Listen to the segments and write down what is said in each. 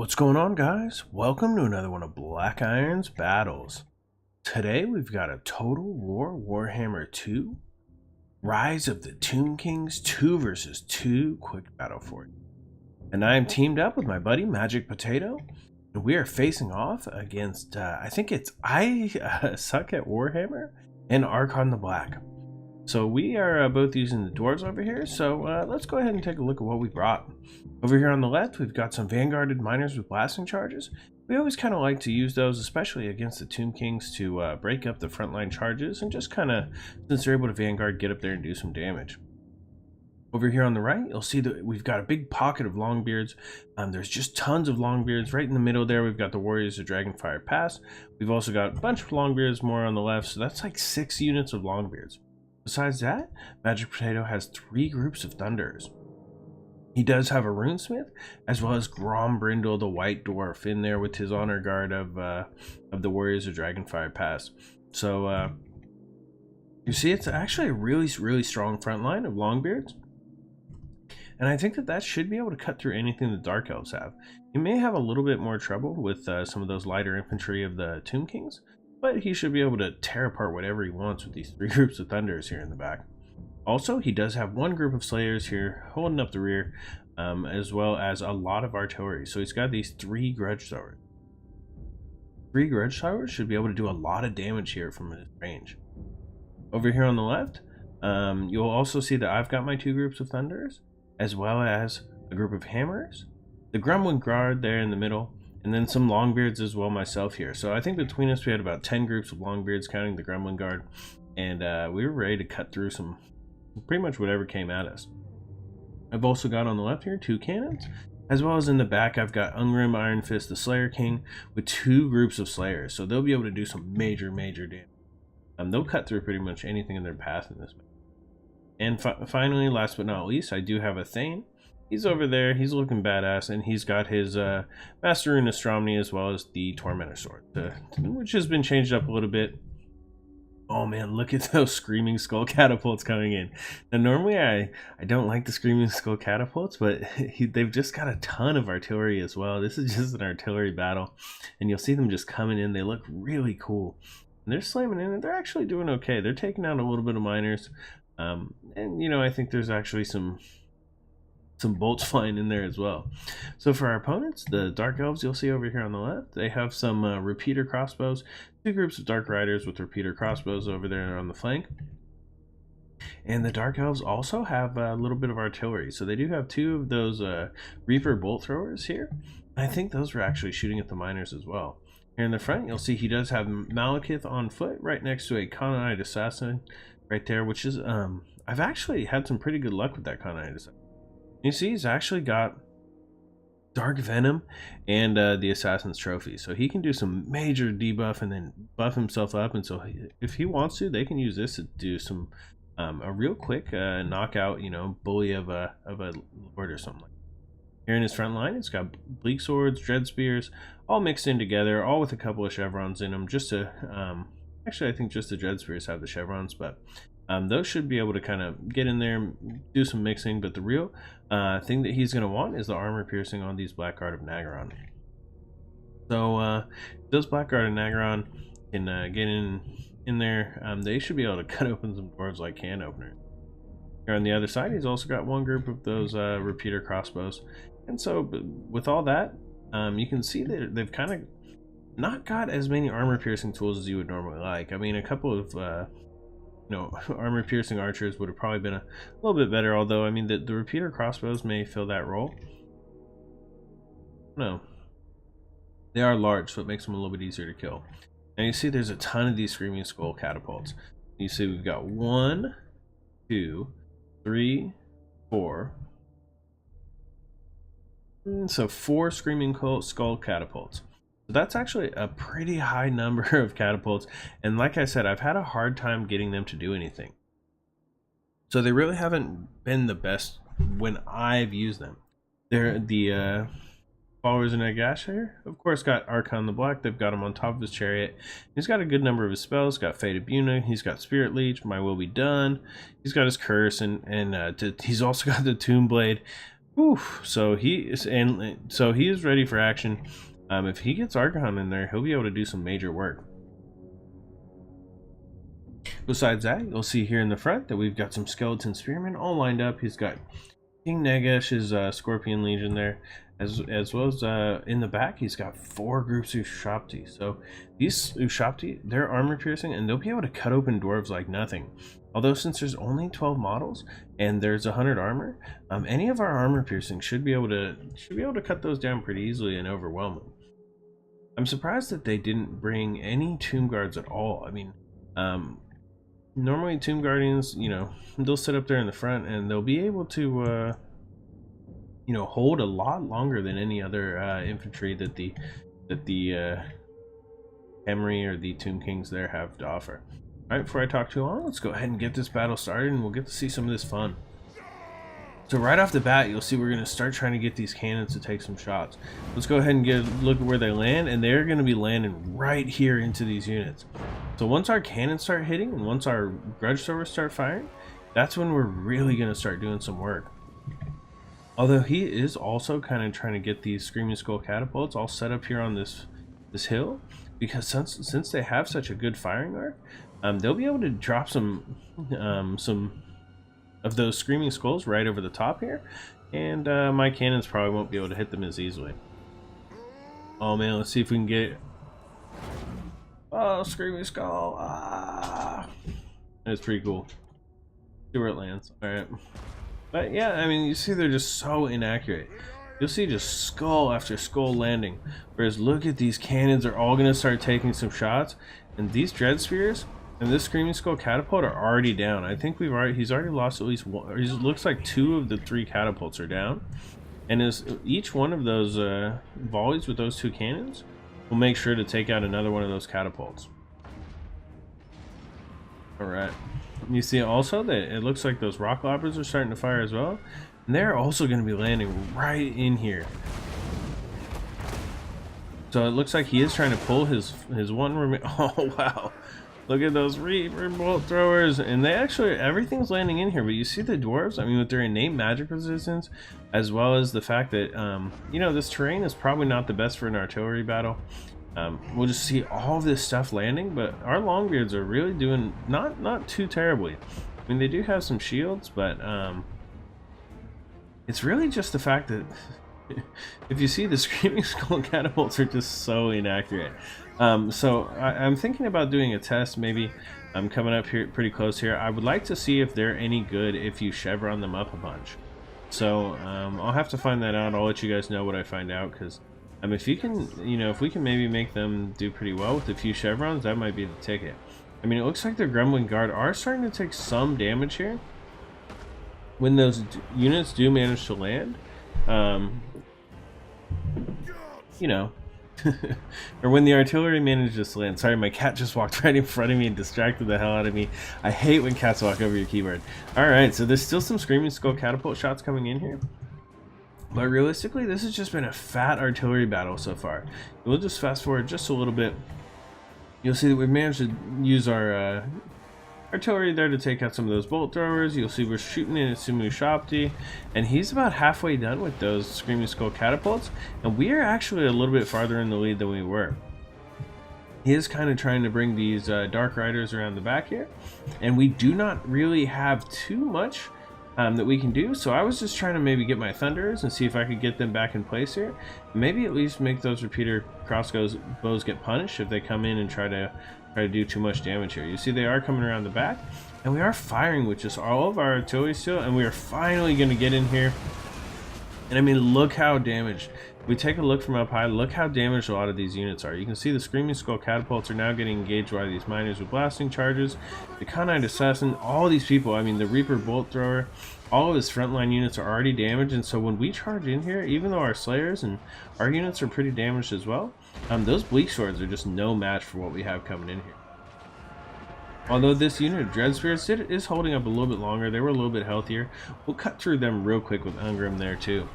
What's going on, guys? Welcome to another one of Black Iron's battles. Today we've got a Total War Warhammer 2 Rise of the Tomb Kings 2 versus 2 quick battle for you. And I am teamed up with my buddy Magic Potato, and we are facing off against I Suck at Warhammer and Archon the Black. So we are both using the Dwarves over here, so let's go ahead and take a look at what we brought. Over here on the left, we've got some Vanguarded Miners with blasting charges. We always kind of like to use those, especially against the Tomb Kings, to break up the frontline charges and just kind of, since they're able to Vanguard, get up there and do some damage. Over here on the right, you'll see that we've got a big pocket of longbeards. There's just tons of longbeards. Right in the middle there, we've got the Warriors of Dragonfire Pass. We've also got a bunch of longbeards more on the left, so that's like 6 units of longbeards. Besides that, Magic Potato has 3 groups of Thunderers. He does have a Runesmith, as well as Grombrindal, the White Dwarf, in there with his Honor Guard of the Warriors of Dragonfire Pass. So, you see, it's actually a really strong front line of Longbeards. And I think that should be able to cut through anything the Dark Elves have. He may have a little bit more trouble with some of those lighter infantry of the Tomb Kings, but he should be able to tear apart whatever he wants with these 3 groups of Thunderers here in the back. Also, he does have 1 group of Slayers here holding up the rear, as well as a lot of artillery. So he's got these 3 Grudge Throwers. 3 Grudge Throwers should be able to do a lot of damage here from his range. Over here on the left, you'll also see that I've got my 2 groups of Thunderers, as well as a group of Hammerers, the Grumbling Guard there in the middle, and then some Longbeards as well myself here. So I think between us we had about 10 groups of Longbeards, counting the Grumbling Guard, and we were ready to cut through some pretty much whatever came at us. I've also got on the left here 2 cannons, as well as in the back I've got Ungrim, Iron Fist, the Slayer King, with 2 groups of Slayers, so they'll be able to do some major damage. They'll cut through pretty much anything in their path in this. And finally, last but not least, I do have a Thane. He's over there, he's looking badass, and he's got his Master Rune Astronomy, as well as the Tormentor Sword, which has been changed up a little bit. Oh man, look at those Screaming Skull Catapults coming in. Now normally I don't like the Screaming Skull Catapults, but they've just got a ton of artillery as well. This is just an artillery battle, and you'll see them just coming in. They look really cool. And they're slamming in, and they're actually doing okay. They're taking out a little bit of miners. And you know, I think there's actually some bolts flying in there as well. So for our opponents, the Dark Elves you'll see over here on the left, they have some repeater crossbows, 2 groups of Dark Riders with repeater crossbows over there on the flank. And the Dark Elves also have a little bit of artillery, so they do have 2 of those Reaper bolt throwers here. I think those were actually shooting at the miners as well. Here in the front, you'll see he does have Malekith on foot right next to a Khanate Assassin right there, which is I've actually had some pretty good luck with that Khanate Assassin. You see, he's actually got Dark Venom and the Assassin's Trophy, so he can do some major debuff and then buff himself up. And so if he wants to, they can use this to do some a real quick knockout, you know, bully of a lord or something like that. Here in his front line, it's got Bleak Swords, Dread Spears, all mixed in together, all with a couple of chevrons in them. Just to actually, I think just the Dread Spears have the chevrons, but those should be able to kind of get in there and do some mixing. But the real thing that he's going to want is the armor piercing on these Blackguard of Nagaron. So those Blackguard of Nagaron can get in there. They should be able to cut open some doors like can openers. Here on the other side, he's also got 1 group of those repeater crossbows. And so with all that, you can see that they've kind of not got as many armor piercing tools as you would normally like. I mean, a couple of armor piercing archers would have probably been a little bit better, although I mean the repeater crossbows may fill that role. No, they are large, so it makes them a little bit easier to kill. And you see there's a ton of these Screaming Skull Catapults. You see we've got 1, 2, 3, 4. So 4 Screaming Skull Catapults. So that's actually a pretty high number of catapults, and like I said, I've had a hard time getting them to do anything. So they really haven't been the best when I've used them. They're the followers in Nagash here, of course, got Archon the Black. They've got him on top of his chariot. He's got a good number of his spells. Got Fate of Buna. He's got Spirit Leech. My Will Be Done. He's got his Curse, and he's also got the Tomb Blade. Oof. So he is, and so he is ready for action. If he gets Archon in there, he'll be able to do some major work. Besides that, you'll see here in the front that we've got some skeleton spearmen all lined up. He's got King Negesh's Scorpion Legion there, as well as in the back he's got 4 groups of Ushapti. So these Ushapti, they're armor piercing and they'll be able to cut open dwarves like nothing. Although since there's only 12 models and there's 100 armor, any of our armor piercing should be able to cut those down pretty easily and overwhelm them. I'm surprised that they didn't bring any tomb guards at all. I mean, normally tomb guardians, you know, they'll sit up there in the front and they'll be able to you know, hold a lot longer than any other infantry that the Emery or the Tomb Kings there have to offer. Alright, before I talk too long, let's go ahead and get this battle started and we'll get to see some of this fun. So right off the bat, you'll see we're going to start trying to get these cannons to take some shots. Let's go ahead and look at where they land, and they're going to be landing right here into these units. So once our cannons start hitting and once our grudge throwers start firing, that's when we're really going to start doing some work. Although he is also kind of trying to get these Screaming Skull catapults all set up here on this hill, because since they have such a good firing arc, they'll be able to drop some of those Screaming Skulls right over the top here, and my cannons probably won't be able to hit them as easily. Oh man, let's see if we can get... Oh, Screaming Skull! Ah, that's pretty cool. See where it lands. All right, but yeah, I mean, you see they're just so inaccurate. You'll see just skull after skull landing, whereas look at these cannons are all gonna start taking some shots, and these dread spears and this Screaming Skull catapult are already down. I think he's already lost at least one. It looks like 2 of the 3 catapults are down, and each one of those volleys with those 2 cannons will make sure to take out another one of those catapults. All right, you see also that it looks like those rock lobbers are starting to fire as well, and they're also going to be landing right in here. So it looks like he is trying to pull his one. Oh wow. Look at those Reaper bolt throwers, and they actually, everything's landing in here, but you see the dwarves, I mean, with their innate magic resistance, as well as the fact that, you know, this terrain is probably not the best for an artillery battle. We'll just see all this stuff landing, but our longbeards are really doing not too terribly. I mean, they do have some shields, but it's really just the fact that if you see the Screaming Skull catapults are just so inaccurate. So I'm thinking about doing a test. Maybe I'm coming up here pretty close here. I would like to see if they're any good if you chevron them up a bunch. So I'll have to find that out. I'll let you guys know what I find out, because if you can, you know, if we can maybe make them do pretty well with a few chevrons, that might be the ticket. I mean, it looks like their Gremlin Guard are starting to take some damage here when those units do manage to land. You know, or when the artillery manages to land. Sorry, my cat just walked right in front of me and distracted the hell out of me. I hate when cats walk over your keyboard. Alright, so there's still some Screaming Skull catapult shots coming in here, but realistically this has just been a fat artillery battle so far. We'll just fast forward just a little bit. You'll see that we've managed to use our artillery there to take out some of those bolt throwers. You'll see we're shooting in at Sumu Shopti, and he's about halfway done with those Screaming Skull catapults, and we are actually a little bit farther in the lead than we were. He is kind of trying to bring these Dark Riders around the back here, and we do not really have too much that we can do, so I was just trying to maybe get my Thunders and see if I could get them back in place here. Maybe at least make those repeater crossbows get punished if they come in and try to do too much damage here. You see they are coming around the back, and we are firing with just all of our artillery still, and we are finally going to get in here. And I mean, look how damaged. If we take a look from up high, look how damaged a lot of these units are. You can see the Screaming Skull catapults are now getting engaged by these miners with blasting charges. The Khanite Assassin, all these people, I mean the Reaper Bolt Thrower, all of his frontline units are already damaged, and so when we charge in here, even though our Slayers and our units are pretty damaged as well, those Bleak Swords are just no match for what we have coming in here. Although this unit of Dread Spirits is holding up a little bit longer, they were a little bit healthier. We'll cut through them real quick with Ungrim there too.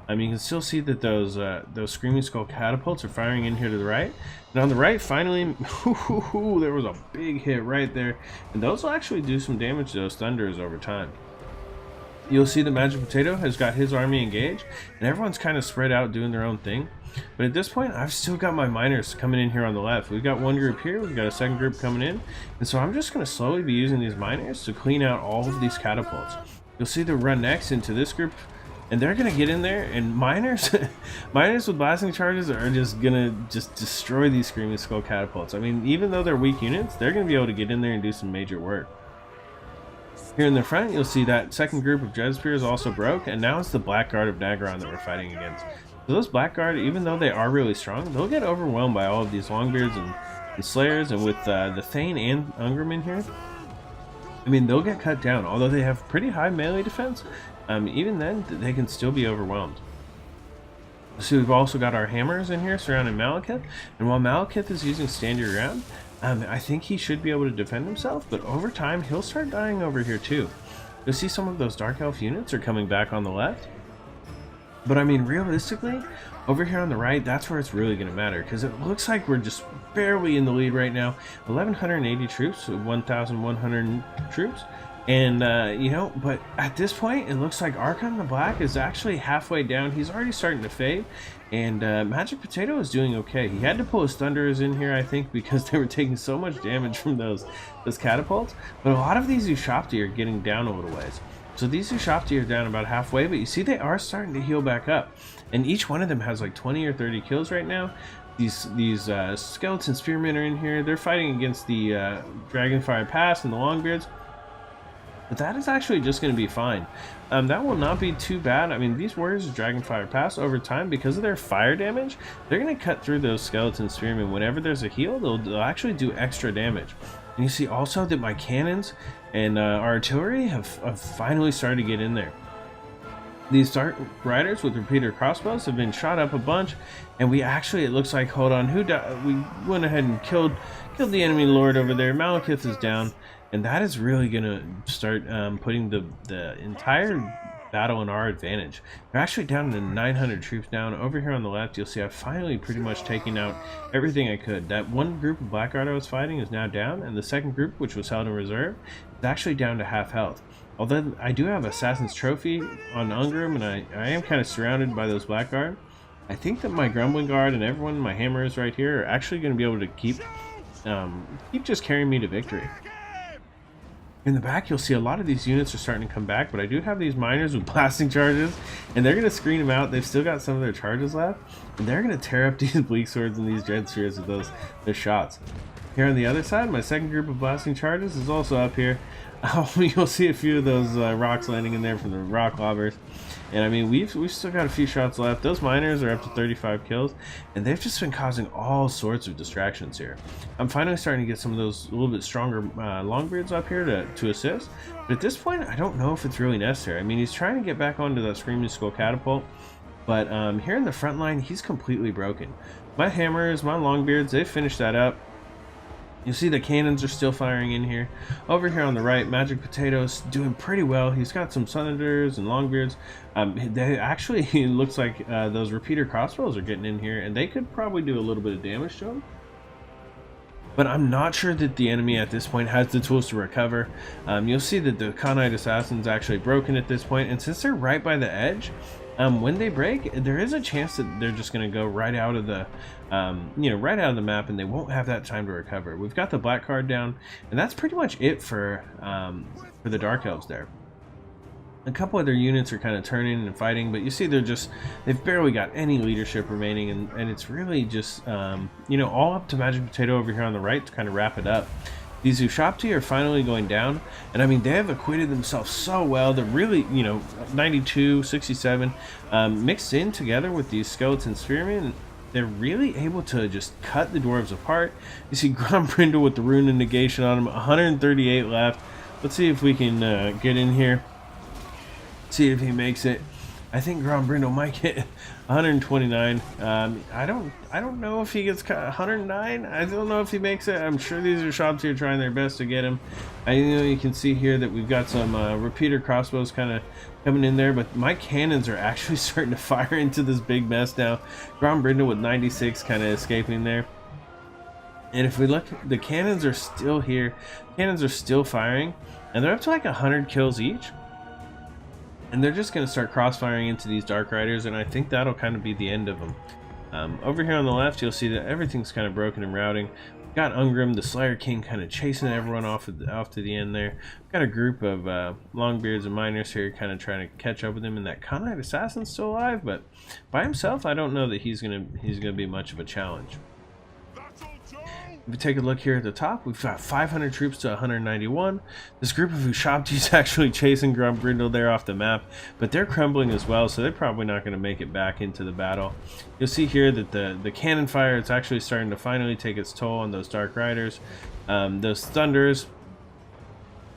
You can still see that those Screaming Skull catapults are firing in here to the right. And on the right, finally, there was a big hit right there. And those will actually do some damage to those Thunders over time. You'll see the Magic Potato has got his army engaged, and everyone's kind of spread out doing their own thing. But at this point, I've still got my miners coming in here on the left. We've got one group here, we've got a second group coming in, and so I'm just going to slowly be using these miners to clean out all of these catapults. You'll see the run next into this group, and they're going to get in there, and miners miners with blasting charges are just going to destroy these Screaming Skull catapults. I mean, even though they're weak units, they're going to be able to get in there and do some major work. Here in the front, you'll see that second group of Dread Spears also broke, and now it's the Blackguard of Nagron that we're fighting against. So those Blackguard, even though they are really strong, they'll get overwhelmed by all of these Longbeards and Slayers, and with the Thane and Ungrim in here, I mean, they'll get cut down. Although they have pretty high melee defense, even then, they can still be overwhelmed. So we've also got our hammers in here surrounding Malekith, and while Malekith is using Stand Your Ground, I think he should be able to defend himself, but over time he'll start dying over here too. You'll see some of those Dark Elf units are coming back on the left, but I mean, realistically, over here on the right, that's where it's really going to matter, because it looks like we're just barely in the lead right now. 1,180 troops, 1,100 troops. And, you know, but at this point, it looks like Archon the Black is actually halfway down. He's already starting to fade, and Magic Potato is doing okay. He had to pull his Thunderers in here, I think, because they were taking so much damage from those catapults. But a lot of these Ushopti are getting down a little ways. So these Ushopti are down about halfway, but you see they are starting to heal back up. And each one of them has like 20 or 30 kills right now. These Skeleton Spearmen are in here. They're fighting against the Dragonfire Pass and the Longbeards. But that is actually just going to be fine. That will not be too bad. I mean, these Warriors of Dragonfire Pass, over time, because of their fire damage, they're going to cut through those Skeleton Spearmen. Whenever there's a heal, they'll actually do extra damage. And you see also that my cannons and our artillery have finally started to get in there. These Dark Riders with repeater crossbows have been shot up a bunch, and we actually, it looks like, hold on, we went ahead and killed the enemy lord over there. Malekith is down. And that is really going to start putting the entire battle in our advantage. They're actually down to 900 troops down. Over here on the left, you'll see I've finally pretty much taken out everything I could. That one group of Blackguard I was fighting is now down, and the second group, which was held in reserve, is actually down to half health. Although I do have Assassin's Trophy on Ungrim, and I am kind of surrounded by those Blackguard, I think that my Grumbling Guard and everyone, my hammers right here, are actually going to be able to keep just carrying me to victory. In the back, you'll see a lot of these units are starting to come back, but I do have these miners with blasting charges, and they're going to screen them out. They've still got some of their charges left, and they're going to tear up these bleak swords and these dread spears with those shots. Here on the other side, my second group of blasting charges is also up here. You'll see a few of those rocks landing in there from the rock lobbers. And I mean, we've still got a few shots left. Those miners are up to 35 kills, and they've just been causing all sorts of distractions here. I'm finally starting to get some of those a little bit stronger Longbeards up here to assist, but at this point, I don't know if it's really necessary. I mean, he's trying to get back onto that Screaming Skull catapult, but here in the front line, he's completely broken. My hammers, my Longbeards, they've finished that up. You see the cannons are still firing in here. Over here on the right, Magic Potato's doing pretty well. He's got some Thunders and Longbeards. They actually, it looks like those repeater crossbows are getting in here, and they could probably do a little bit of damage to him. But I'm not sure that the enemy at this point has the tools to recover. You'll see that the Khanite Assassin's actually broken at this point, and since they're right by the edge, when they break, there is a chance that they're just going to go right out of the right out of the map, and they won't have that time to recover. We've got the black card down, and that's pretty much it for the Dark Elves there. A couple other units are kind of turning and fighting, but you see they've barely got any leadership remaining, and it's really just all up to Magic Potato over here on the right to kind of wrap it up. These Ushopti are finally going down, and I mean, they have acquitted themselves so well. They're really, 92, 67, mixed in together with these Skeleton Spearmen. They're really able to just cut the Dwarves apart. You see Grombrindal with the Rune of Negation on him, 138 left. Let's see if we can get in here, see if he makes it. I think Grombrindal might get 129. I don't know if he gets 109. I don't know if he makes it. I'm sure these are shops here trying their best to get him. I know you can see here that we've got some repeater crossbows kind of coming in there, but my cannons are actually starting to fire into this big mess now. Grombrindal with 96 kind of escaping there. And if we look, the cannons are still here. Cannons are still firing, and they're up to like 100 kills each. And they're just going to start crossfiring into these Dark Riders, and I think that'll kind of be the end of them. Over here on the left, you'll see that everything's kind of broken and routing. We've got Ungrim, the Slayer King, kind of chasing everyone off to the end there. We've got a group of longbeards and miners here kind of trying to catch up with him, and that Khanite Assassin's still alive, but by himself, I don't know that he's gonna be much of a challenge. If we take a look here at the top, we've got 500 troops to 191. This group of Ushabti is actually chasing Grombrindal there off the map, but they're crumbling as well, so they're probably not going to make it back into the battle. You'll see here that the cannon fire is actually starting to finally take its toll on those Dark Riders. Those Thunders,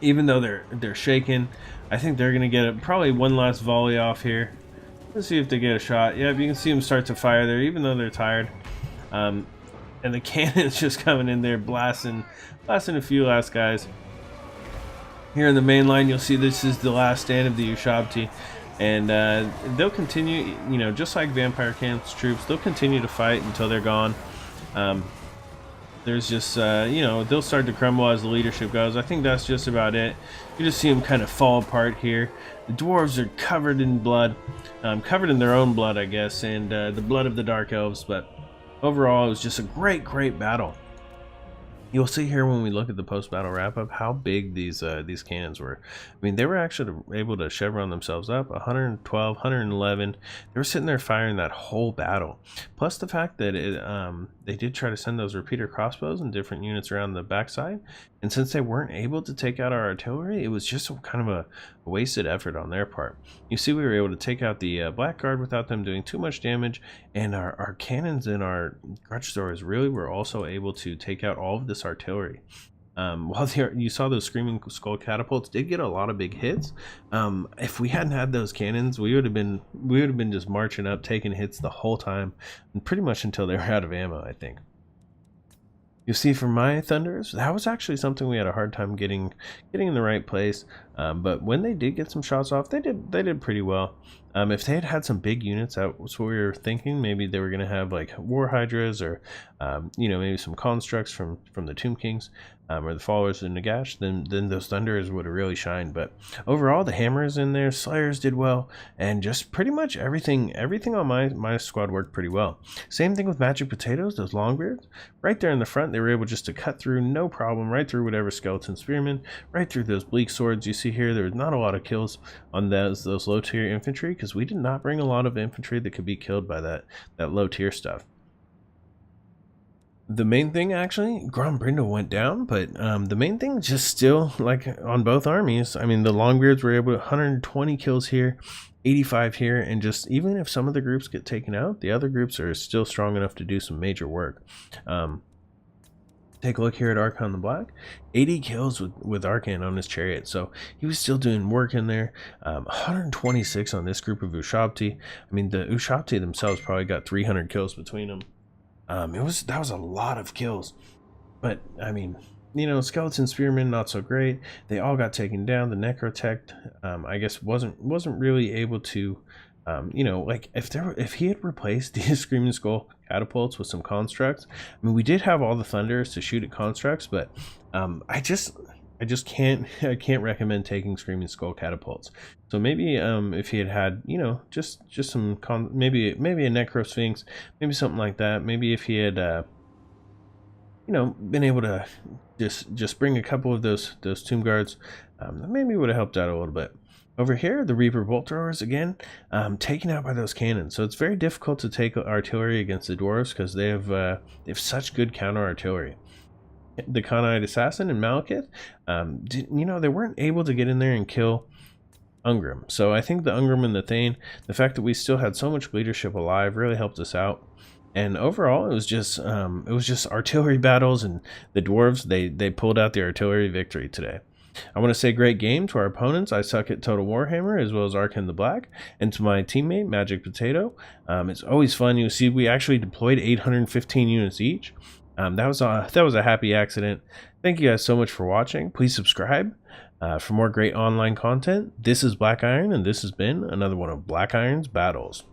even though they're shaken, I think they're going to get probably one last volley off here. Let's see if they get a shot. Yeah, you can see them start to fire there, even though they're tired. And the cannon's just coming in there, blasting a few last guys. Here in the main line, you'll see this is the last stand of the Ushabti, and they'll continue, you know, just like Vampire Camp's troops, they'll continue to fight until they're gone. There's just, you know, they'll start to crumble as the leadership goes. I think that's just about it. You just see them kind of fall apart here. The dwarves are covered in blood, covered in their own blood, I guess, and the blood of the Dark Elves, but overall, it was just a great battle. You'll see here when we look at the post-battle wrap-up how big these cannons were. I mean, they were actually able to chevron themselves up, 112, 111. They were sitting there firing that whole battle. Plus the fact that they did try to send those repeater crossbows in different units around the backside. And since they weren't able to take out our artillery, it was just kind of a wasted effort on their part. You see, we were able to take out the Blackguard without them doing too much damage, and our cannons and our grudge throwers really were also able to take out all of this artillery. While you saw those Screaming Skull catapults did get a lot of big hits, if we hadn't had those cannons, we would have been just marching up, taking hits the whole time, and pretty much until they were out of ammo, I think. You see, for my Thunders, that was actually something we had a hard time getting in the right place. But when they did get some shots off, they did pretty well. If they had some big units, that was what we were thinking. Maybe they were going to have like War Hydras or, you know, maybe some constructs from the Tomb Kings or the Followers of Nagash. Then those Thunders would have really shined. But overall, the Hammers in there, Slayers did well, and just pretty much everything on my squad worked pretty well. Same thing with Magic Potatoes, those Longbeards. Right there in the front, they were able just to cut through, no problem, right through whatever Skeleton Spearmen, right through those Bleak Swords. You see here, there was not a lot of kills on those low tier infantry because we did not bring a lot of infantry that could be killed by that low tier stuff. The main thing, actually, Grombrindal went down, but the main thing just still, like on both armies, I mean, the Longbeards were able to 120 kills here, 85 here, and just even if some of the groups get taken out, the other groups are still strong enough to do some major work. Take a look here at Archon the Black, 80 kills with Archon on his chariot, so he was still doing work in there. 126 on this group of Ushabti. I mean, the Ushabti themselves probably got 300 kills between them. That was a lot of kills, but I mean, you know, Skeleton Spearmen not so great. They all got taken down. The Necrotech, I guess wasn't really able to, you know, like if he had replaced these Screaming Skull catapults with some constructs. I mean, we did have all the Thunders to shoot at constructs, but I just can't recommend taking Screaming Skull catapults. So maybe if he had you know, just some maybe a Necro Sphinx, maybe something like that. Maybe if he had you know, been able to just bring a couple of those Tomb Guards, maybe would have helped out a little bit. Over here, the Reaper Bolt Throwers again, taken out by those cannons. So it's very difficult to take artillery against the Dwarves because they have such good counter artillery. The Khanite Assassin and Malekith, you know, they weren't able to get in there and kill Ungrim. So I think the Ungrim and the Thane, the fact that we still had so much leadership alive really helped us out. And overall, it was just artillery battles, and the Dwarves, they pulled out the artillery victory today. I want to say great game to our opponents. I suck at Total Warhammer as well as Archon the Black, and to my teammate Magic Potato. It's always fun. You see, we actually deployed 815 units each. That was a happy accident. Thank you guys so much for watching. Please subscribe for more great online content. This is Black Iron, and this has been another one of Black Iron's battles.